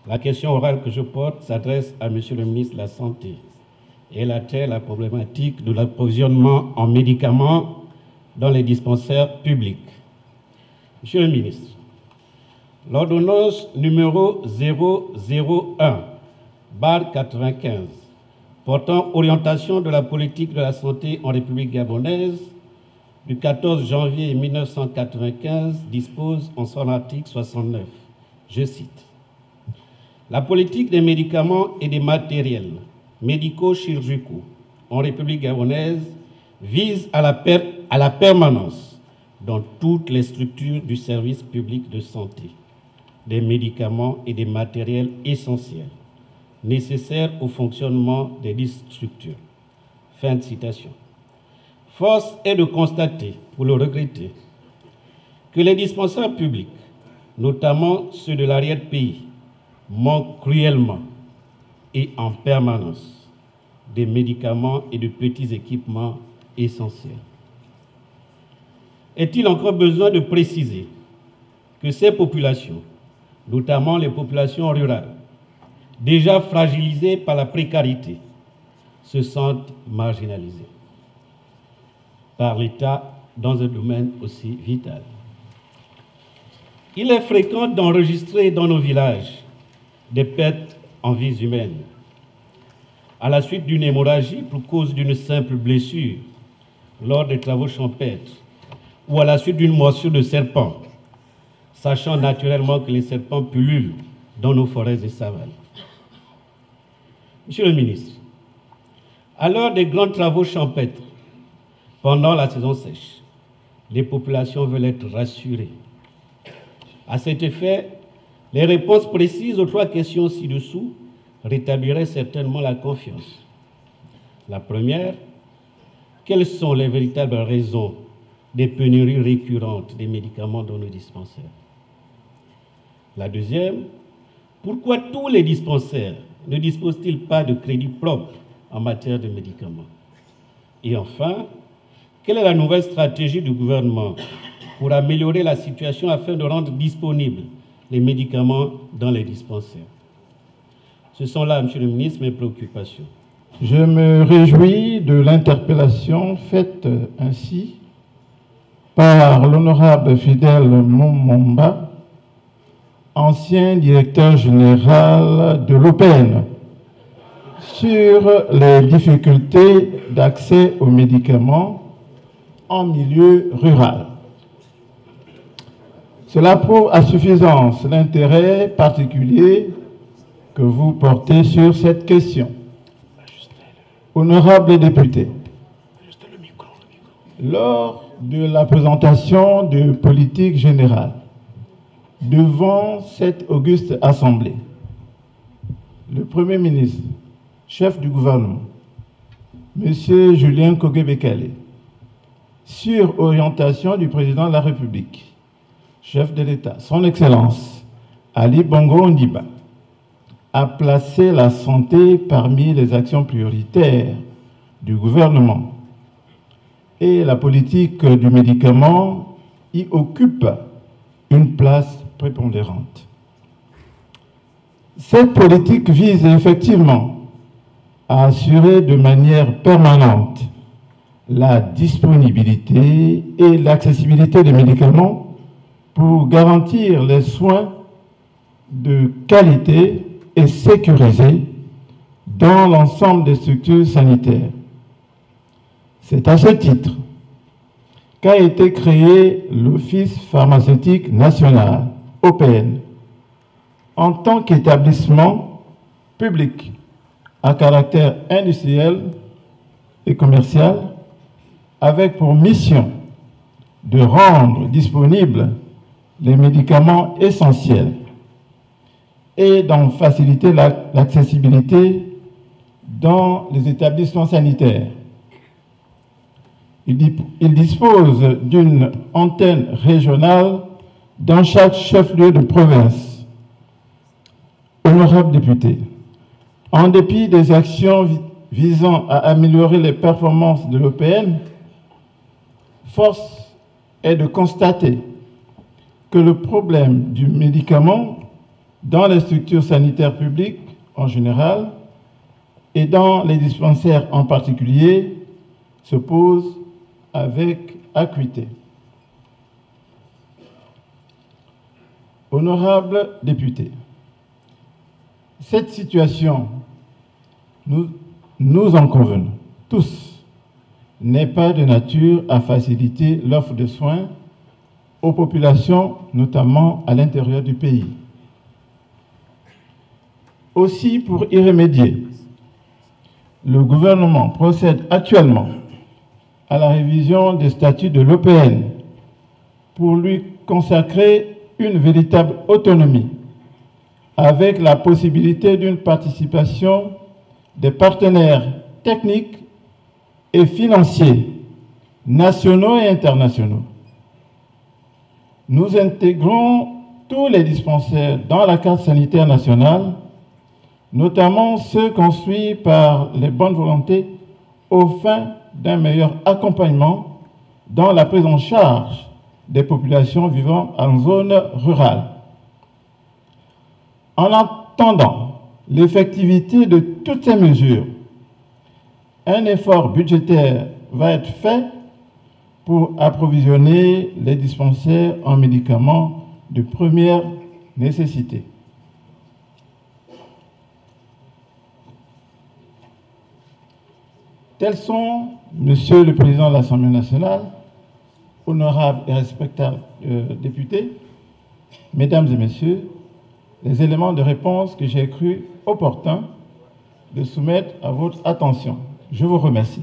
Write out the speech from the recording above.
La question orale que je porte s'adresse à Monsieur le ministre de la Santé. Elle a trait à la problématique de l'approvisionnement en médicaments dans les dispensaires publics. Monsieur le ministre, l'ordonnance numéro 001/95 portant orientation de la politique de la santé en République gabonaise du 14 janvier 1995 dispose en son article 69, je cite: la politique des médicaments et des matériels médico-chirurgicaux en République gabonaise vise à la permanence dans toutes les structures du service public de santé des médicaments et des matériels essentiels nécessaires au fonctionnement des dites structures. Fin de citation. Force est de constater, pour le regretter, que les dispensaires publics, notamment ceux de l'arrière-pays, manquent cruellement et en permanence des médicaments et de petits équipements essentiels. Est-il encore besoin de préciser que ces populations, notamment les populations rurales, déjà fragilisées par la précarité, se sentent marginalisées par l'État dans un domaine aussi vital? Il est fréquent d'enregistrer dans nos villages des pertes en vies humaines à la suite d'une hémorragie pour cause d'une simple blessure lors des travaux champêtres ou à la suite d'une morsure de serpent, sachant naturellement que les serpents pullulent dans nos forêts et savanes. Monsieur le ministre, à l'heure des grands travaux champêtres, pendant la saison sèche, les populations veulent être rassurées. À cet effet, les réponses précises aux 3 questions ci-dessous rétabliraient certainement la confiance. La première, quelles sont les véritables raisons des pénuries récurrentes des médicaments dans nos dispensaires? La deuxième, pourquoi tous les dispensaires ne disposent-ils pas de crédit propre en matière de médicaments? Et enfin, quelle est la nouvelle stratégie du gouvernement pour améliorer la situation afin de rendre disponibles les médicaments dans les dispensaires? Ce sont là, Monsieur le ministre, mes préoccupations. Je me réjouis de l'interpellation faite ainsi par l'honorable Fidèle Momomba, ancien directeur général de l'OPN, sur les difficultés d'accès aux médicaments en milieu rural. Cela prouve à suffisance l'intérêt particulier que vous portez sur cette question. Honorables députés, lors de la présentation de politique générale devant cette auguste assemblée, le Premier ministre, chef du gouvernement, M. Julien Kogué-Bekele, sur orientation du président de la République, chef de l'État, son Excellence Ali Bongo Ondimba, a placé la santé parmi les actions prioritaires du gouvernement et la politique du médicament y occupe une place prépondérante. Cette politique vise effectivement à assurer de manière permanente la disponibilité et l'accessibilité des médicaments pour garantir les soins de qualité et sécurisés dans l'ensemble des structures sanitaires. C'est à ce titre qu'a été créé l'Office pharmaceutique national, OPN, en tant qu'établissement public à caractère industriel et commercial, avec pour mission de rendre disponibles les médicaments essentiels et d'en faciliter l'accessibilité dans les établissements sanitaires. Il dispose d'une antenne régionale dans chaque chef-lieu de province. Honorables députés, en dépit des actions visant à améliorer les performances de l'OPN, force est de constater que le problème du médicament dans les structures sanitaires publiques en général et dans les dispensaires en particulier se pose avec acuité. Honorables députés, cette situation, nous en convenons tous, n'est pas de nature à faciliter l'offre de soins aux populations, notamment à l'intérieur du pays. Aussi, pour y remédier, le gouvernement procède actuellement à la révision des statuts de l'OPN pour lui consacrer une véritable autonomie avec la possibilité d'une participation des partenaires techniques et financiers nationaux et internationaux. Nous intégrons tous les dispensaires dans la carte sanitaire nationale, notamment ceux construits par les bonnes volontés aux fins d'un meilleur accompagnement dans la prise en charge des populations vivant en zone rurale. En attendant l'effectivité de toutes ces mesures, un effort budgétaire va être fait pour approvisionner les dispensaires en médicaments de première nécessité. Tels sont, Monsieur le Président de l'Assemblée nationale, honorables et respectables députés, Mesdames et Messieurs, les éléments de réponse que j'ai cru opportun de soumettre à votre attention. Je vous remercie.